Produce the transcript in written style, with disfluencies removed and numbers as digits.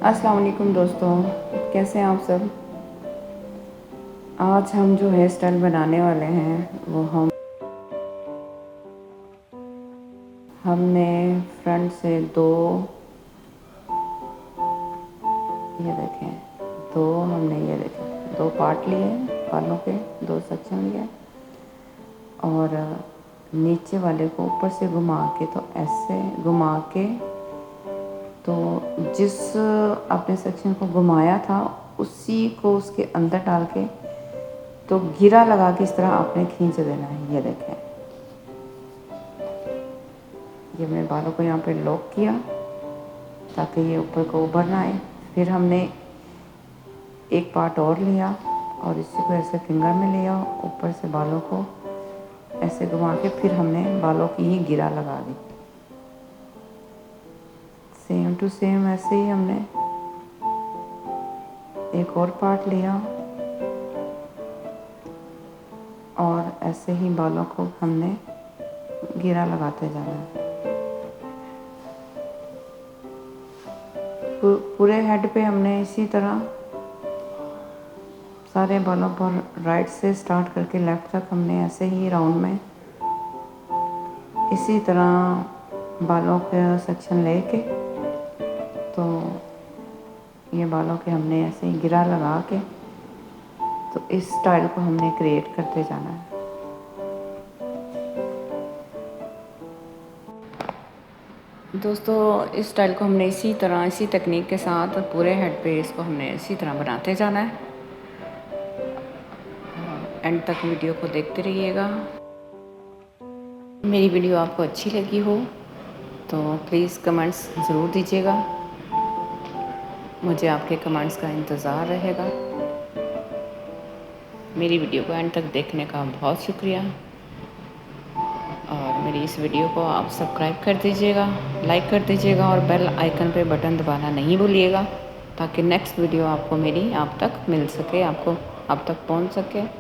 अस्सलाम वालेकुम दोस्तों, कैसे हैं आप सब। आज हम जो हेयर स्टाइल बनाने वाले हैं वो हमने फ्रंट से ये देखें दो पार्ट लिए बालों के, दो सेक्शन लिए और नीचे वाले को ऊपर से घुमा के, तो ऐसे घुमा के, तो जिस आपने सेक्शन को घुमाया था उसी को उसके अंदर डाल के तो घेरा लगा के इस तरह आपने खींच देना है। ये देखें, ये मैंने बालों को यहाँ पे लॉक किया ताकि ये ऊपर को उभर ना आए। फिर हमने एक पार्ट और लिया और इसी को ऐसे फिंगर में लिया, ऊपर से बालों को ऐसे घुमा के फिर हमने बालों की ही घेरा लगा दी। सेम टू सेम ऐसे ही हमने एक और पार्ट लिया और ऐसे ही बालों को हमने घेरा लगाते जाना है। पूरे हेड पे हमने इसी तरह सारे बालों पर राइट से स्टार्ट करके लेफ़्ट तक हमने ऐसे ही राउंड में इसी तरह बालों का सेक्शन लेके, तो ये बालों के हमने ऐसे ही घेरा लगा के, तो इस स्टाइल को हमने क्रिएट करते जाना है। दोस्तों, इस स्टाइल को हमने इसी तरह, इसी टेक्निक के साथ पूरे हेड पे इसको हमने इसी तरह बनाते जाना है। एंड तक वीडियो को देखते रहिएगा। मेरी वीडियो आपको अच्छी लगी हो तो प्लीज़ कमेंट्स ज़रूर दीजिएगा, मुझे आपके कमेंट्स का इंतज़ार रहेगा। मेरी वीडियो को एंड तक देखने का बहुत शुक्रिया और मेरी इस वीडियो को आप सब्सक्राइब कर दीजिएगा, लाइक कर दीजिएगा और बेल आइकन पे बटन दबाना नहीं भूलिएगा ताकि नेक्स्ट वीडियो आपको मेरी आप तक मिल सके, आपको आप तक पहुंच सके।